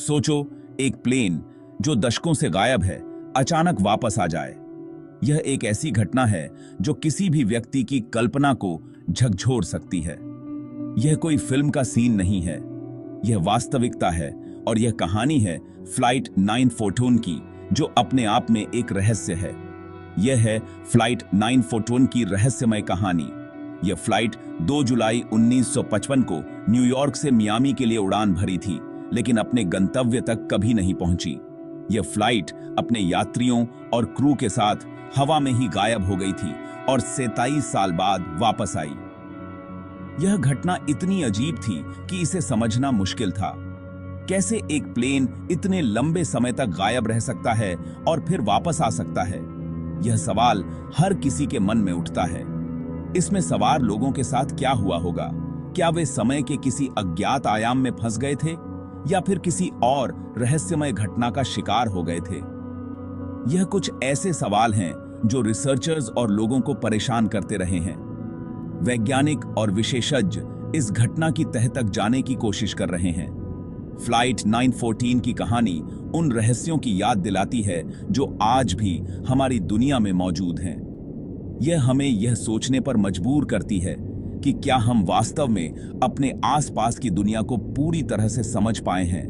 सोचो, एक प्लेन जो दशकों से गायब है अचानक वापस आ जाए। यह एक ऐसी घटना है जो किसी भी व्यक्ति की कल्पना को झकझोर सकती है। यह कोई फिल्म का सीन नहीं है, यह वास्तविकता है और यह कहानी है फ्लाइट 941 की, जो अपने आप में एक रहस्य है। यह है फ्लाइट 941 की रहस्यमय कहानी। यह फ्लाइट 2 जुलाई 1955 को न्यूयॉर्क से मियामी के लिए उड़ान भरी थी, लेकिन अपने गंतव्य तक कभी नहीं पहुंची। यह फ्लाइट अपने यात्रियों और क्रू के साथ हवा में ही गायब हो गई थी और 27 साल बाद वापस आई। यह घटना इतनी अजीब थी कि इसे समझना मुश्किल था। कैसे एक प्लेन इतने लंबे समय तक गायब रह सकता है और फिर वापस आ सकता है? यह सवाल हर किसी के मन में उठता है। इसमें सवार लोगों के साथ क्या हुआ होगा? क्या वे समय के किसी अज्ञात आयाम में फंस गए थे या फिर किसी और रहस्यमय घटना का शिकार हो गए थे? यह कुछ ऐसे सवाल हैं जो रिसर्चर्स और लोगों को परेशान करते रहे हैं। वैज्ञानिक और विशेषज्ञ इस घटना की तह तक जाने की कोशिश कर रहे हैं। फ्लाइट 914 की कहानी उन रहस्यों की याद दिलाती है जो आज भी हमारी दुनिया में मौजूद हैं। यह हमें यह सोचने पर मजबूर करती है कि क्या हम वास्तव में अपने आसपास की दुनिया को पूरी तरह से समझ पाए हैं।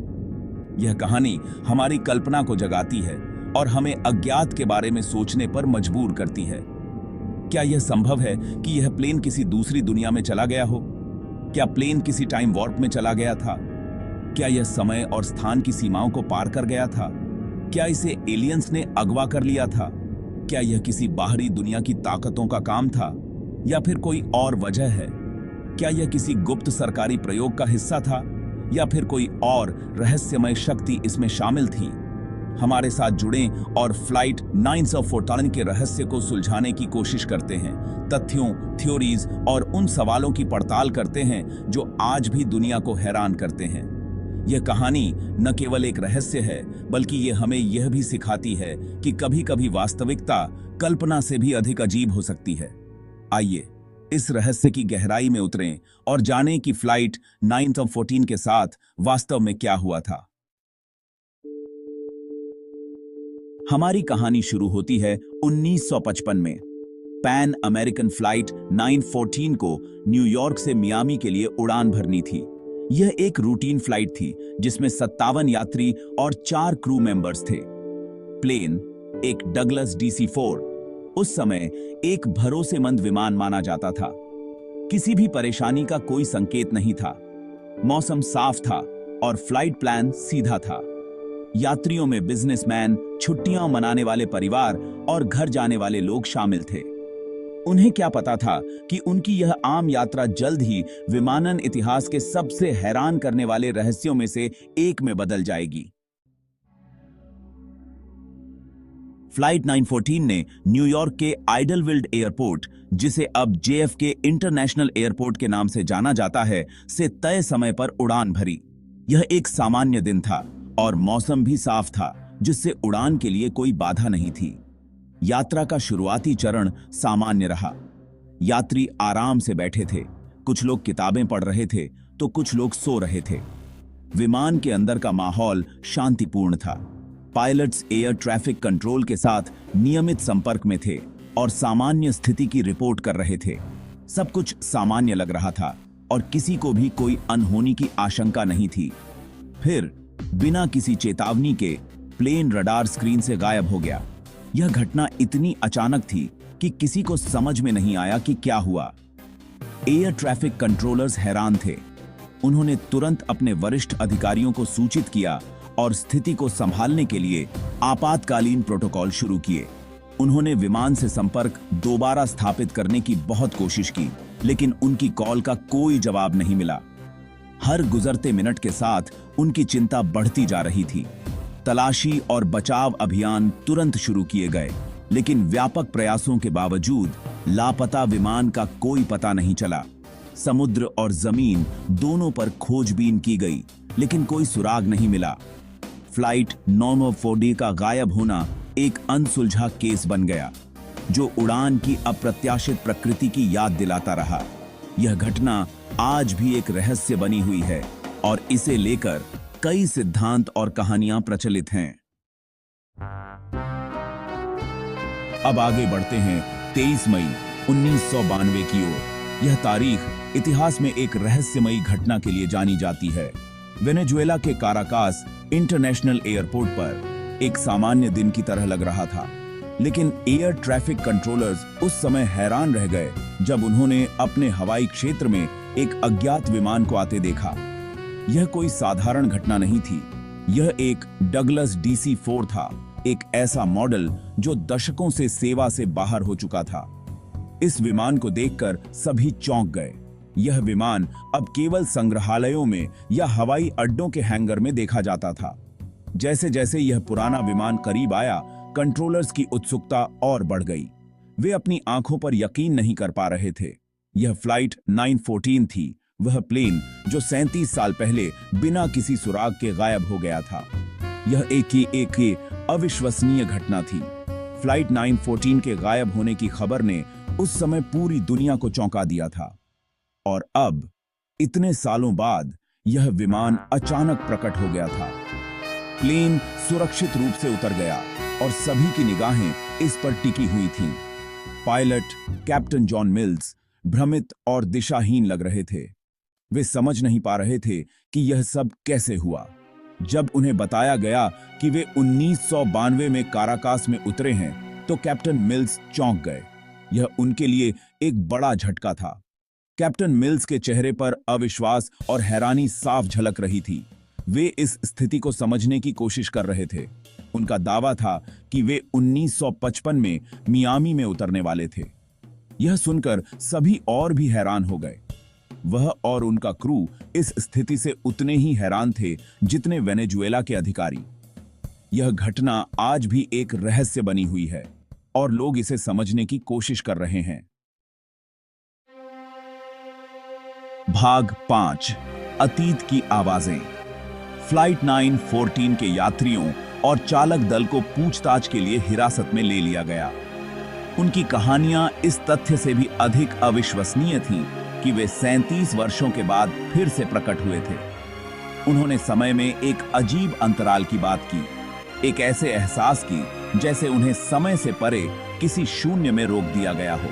यह कहानी हमारी कल्पना को जगाती है और हमें अज्ञात के बारे में सोचने पर मजबूर करती है। क्या यह संभव है कि यह प्लेन किसी दूसरी दुनिया में चला गया हो? क्या प्लेन किसी टाइम वॉर्प में चला गया था? क्या यह समय और स्थान की सीमाओं को पार कर गया था? क्या इसे एलियंस ने अगवा कर लिया था? क्या यह किसी बाहरी दुनिया की ताकतों का काम था या फिर कोई और वजह है? क्या यह किसी गुप्त सरकारी प्रयोग का हिस्सा था या फिर कोई और रहस्यमय शक्ति इसमें शामिल थी? हमारे साथ जुड़ें और फ्लाइट 914 के रहस्य को सुलझाने की कोशिश करते हैं। तथ्यों, थ्योरीज और उन सवालों की पड़ताल करते हैं जो आज भी दुनिया को हैरान करते हैं। यह कहानी न केवल एक रहस्य है, बल्कि यह हमें यह भी सिखाती है कि कभी-कभी वास्तविकता कल्पना से भी अधिक अजीब हो सकती है। आइए इस रहस्य की गहराई में उतरें और जानें कि फ्लाइट 914 के साथ वास्तव में क्या हुआ था। हमारी कहानी शुरू होती है 1955 में। पैन अमेरिकन फ्लाइट 914 को न्यूयॉर्क से मियामी के लिए उड़ान भरनी थी। यह एक रूटीन फ्लाइट थी जिसमें 57 यात्री और 4 क्रू मेंबर्स थे। प्लेन एक डगलस DC-4 उस समय एक भरोसेमंद विमान माना जाता था। किसी भी परेशानी का कोई संकेत नहीं था। मौसम साफ था और फ्लाइट प्लान सीधा था। यात्रियों में बिजनेसमैन, छुट्टियां मनाने वाले परिवार और घर जाने वाले लोग शामिल थे। उन्हें क्या पता था कि उनकी यह आम यात्रा जल्द ही विमानन इतिहास के सबसे हैरान करने वाले रहस्यों में से एक में बदल जाएगी। फ्लाइट 914 ने न्यूयॉर्क के आइडलविल्ड एयरपोर्ट, जिसे अब JFK इंटरनेशनल एयरपोर्ट के नाम से जाना जाता है, से तय समय पर उड़ान भरी। यह एक सामान्य दिन था और मौसम भी साफ था, जिससे उड़ान के लिए कोई बाधा नहीं थी। यात्रा का शुरुआती चरण सामान्य रहा। यात्री आराम से बैठे थे। कुछ लोग किताबें पढ़ रहे थे तो कुछ लोग सो रहे थे। विमान के अंदर का माहौल शांतिपूर्ण था। पायलट्स एयर ट्रैफिक कंट्रोल के साथ नियमित संपर्क में थे और सामान्य स्थिति की रिपोर्ट कर रहे थे। सब कुछ सामान्य लग रहा था और किसी को भी कोई अनहोनी की आशंका नहीं थी। फिर बिना किसी चेतावनी के प्लेन रडार स्क्रीन से गायब हो गया। यह घटना इतनी अचानक थी कि किसी को समझ में नहीं आया कि क्या हुआ। एयर ट्रैफिक कंट्रोलर्स हैरान थे। उन्होंने तुरंत अपने वरिष्ठ अधिकारियों को सूचित किया और स्थिति को संभालने के लिए आपातकालीन प्रोटोकॉल शुरू किए। उन्होंने विमान से संपर्क दोबारा स्थापित करने की बहुत कोशिश की, लेकिन उनकी कॉल का कोई जवाब नहीं मिला। हर गुजरते मिनट के साथ उनकी चिंता बढ़ती जा रही थी। तलाशी और बचाव अभियान तुरंत शुरू किए गए, लेकिन व्यापक प्रयासों के बावजूद लापता विमान का कोई पता नहीं चला। समुद्र और जमीन दोनों पर खोजबीन की गई, लेकिन कोई सुराग नहीं मिला। फ्लाइट 914 का गायब होना एक अनसुलझा केस बन गया, जो उड़ान की अप्रत्याशित प्रकृति की याद दिलाता रहा। यह घटना आज भी एक रहस्य बनी हुई है और इसे लेकर कई सिद्धांत और कहानियां प्रचलित हैं। अब आगे बढ़ते हैं 23 मई 1992 की ओर। यह तारीख इतिहास में एक रहस्यमयी घटना के लिए जानी जाती है। वेनेजुएला के काराकास इंटरनेशनल एयरपोर्ट पर एक सामान्य दिन की तरह लग रहा था, लेकिन एयर ट्रैफिक कंट्रोलर्स उस समय हैरान रह गए जब उन्होंने अपने हवाई क्षेत्र में एक अज्ञात विमान को आते देखा। यह कोई साधारण घटना नहीं थी। यह एक डगलस DC-4 था, एक ऐसा मॉडल जो दशकों से सेवा से बाहर हो चुका था। इस विमान को देखकर सभी चौंक गए। यह विमान अब केवल संग्रहालयों में या हवाई अड्डों के हैंगर में देखा जाता था। जैसे जैसे यह पुराना विमान करीब आया, कंट्रोलर्स की उत्सुकता और बढ़ गई। वे अपनी आंखों पर यकीन नहीं कर पा रहे थे। यह फ्लाइट 914 थी, वह प्लेन जो 37 साल पहले बिना किसी सुराग के गायब हो गया था। यह एक अविश्वसनीय घटना थी। फ्लाइट 914 के गायब होने की खबर ने उस समय पूरी दुनिया को चौंका दिया था। और अब इतने सालों बाद यह विमान अचानक प्रकट हो गया था। प्लेन सुरक्षित रूप से उतर गया और सभी की निगाहें इस पर टिकी हुई थीं। पायलट कैप्टन जॉन मिल्स भ्रमित और दिशाहीन लग रहे थे। वे समझ नहीं पा रहे थे कि यह सब कैसे हुआ। जब उन्हें बताया गया कि वे 1992 में काराकास में उतरे हैं, तो कैप्टन मिल्स चौंक गए। यह उनके लिए एक बड़ा झटका था। कैप्टन मिल्स के चेहरे पर अविश्वास और हैरानी साफ झलक रही थी। वे इस स्थिति को समझने की कोशिश कर रहे थे। उनका दावा था कि वे 1955 में मियामी में उतरने वाले थे। यह सुनकर सभी और भी हैरान हो गए। वह और उनका क्रू इस स्थिति से उतने ही हैरान थे जितने वेनेजुएला के अधिकारी। यह घटना आज भी एक रहस्य बनी हुई है और लोग इसे समझने की कोशिश कर रहे हैं। भाग 5, अतीत की आवाजें। फ्लाइट 914 के यात्रियों और चालक दल को पूछताछ के लिए हिरासत में ले लिया गया। उनकी कहानियां इस तथ्य से भी अधिक अविश्वसनीय थीं कि वे 37 वर्षों के बाद फिर से प्रकट हुए थे। उन्होंने समय में एक अजीब अंतराल की बात की, एक ऐसे एहसास की जैसे उन्हें समय से परे किसी शून्य में रोक दिया गया हो।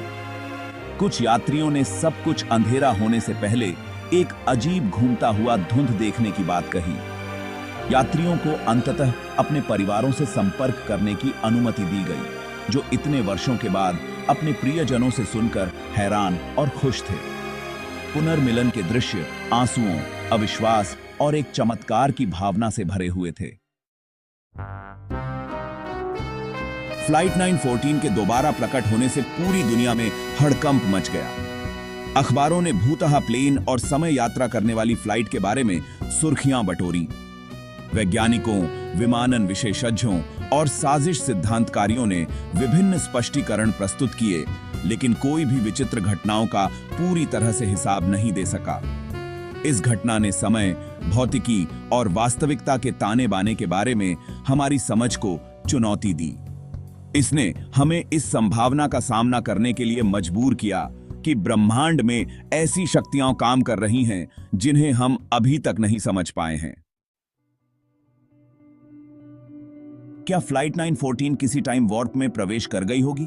कुछ यात्रियों ने सब कुछ अंधेरा होने से पहले एक अजीब घूमता हुआ धुंध देखने की बात कही। यात्रियों को अंततः अपने परिवारों से संपर्क करने की अनुमति दी गई, जो इतने वर्षों के बाद अपने प्रियजनों से सुनकर हैरान और खुश थे। पुनर्मिलन के दृश्य आंसुओं, अविश्वास और एक चमत्कार की भावना से भरे हुए थे। फ्लाइट 914 के दोबारा प्रकट होने से पूरी दुनिया में हड़कंप मच गया। अखबारों ने भूतः प्लेन और समय यात्रा करने वाली फ्लाइट के बारे में सुर्खियां बटोरी। वैज्ञानिकों, विमानन विशेषज्ञों और साजिश सिद्धांतकारियों ने विभिन्न स्पष्टीकरण प्रस्तुत किए, लेकिन कोई भी विचित्र घटनाओं का पूरी तरह से हिसाब नहीं दे सका। इस घटना ने समय, भौतिकी और वास्तविकता के ताने बाने के बारे में हमारी समझ को चुनौती दी। इसने हमें इस संभावना का सामना करने के लिए मजबूर किया कि ब्रह्मांड में ऐसी शक्तियां काम कर रही हैं जिन्हें हम अभी तक नहीं समझ पाए हैं। क्या फ्लाइट 914 किसी टाइम वॉर्प में प्रवेश कर गई होगी?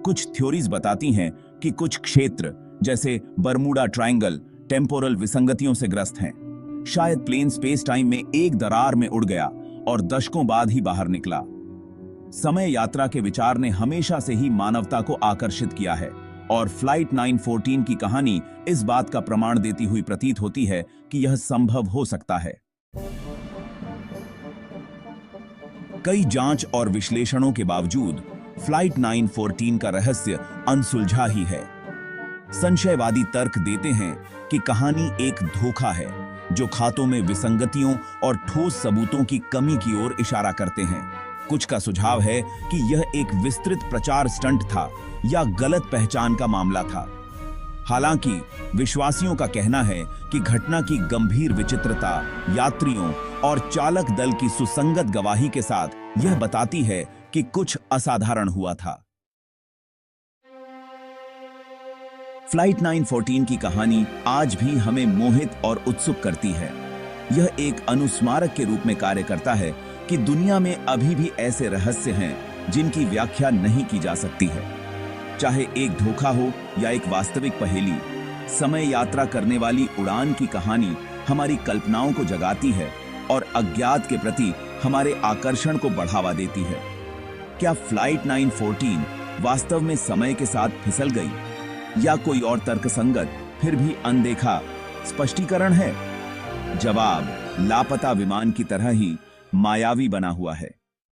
कुछ थ्योरीज बताती हैं कि कुछ क्षेत्र जैसे बरमूडा ट्रायंगल टेम्पोरल विसंगतियों से ग्रस्त हैं। शायद प्लेन स्पेस टाइम में एक दरार में उड़ गया और दशकों बाद ही बाहर निकला। समय यात्रा के विचार ने हमेशा से ही मानवता को आकर्षित किया है और फ्लाइट 914 की कहानी इस बात का प्रमाण देती हुई प्रतीत होती है कि यह संभव हो सकता है। कई जांच और विश्लेषणों के बावजूद फ्लाइट 914 का रहस्य अनसुलझा ही है। संशयवादी तर्क देते हैं कि कहानी एक धोखा है जो खातों में विसंगतियों और ठोस सबूतों की कमी की ओर इशारा करते हैं। कुछ का सुझाव है कि यह एक विस्तृत प्रचार स्टंट था या गलत पहचान का मामला था। हालांकि विश्वासियों का कहना है कि घटना की गंभीर विचित्रता, यात्रियों और चालक दल की सुसंगत गवाही के साथ यह बताती है कि कुछ असाधारण हुआ था। फ्लाइट 914 की कहानी आज भी हमें मोहित और उत्सुक करती है। यह एक अनुस्मारक के रूप में कार्य करता है कि दुनिया में अभी भी ऐसे रहस्य हैं जिनकी व्याख्या नहीं की जा सकती है। चाहे एक धोखा हो या एक वास्तविक पहेली, समय यात्रा करने वाली उड़ान की कहानी हमारी कल्पनाओं को जगाती है और अज्ञात के प्रति हमारे आकर्षण को बढ़ावा देती है। क्या फ्लाइट 914 वास्तव में समय के साथ फिसल गई या कोई और तर्कसंगत फिर भी अनदेखा स्पष्टीकरण है? जवाब लापता विमान की तरह ही मायावी बना हुआ है।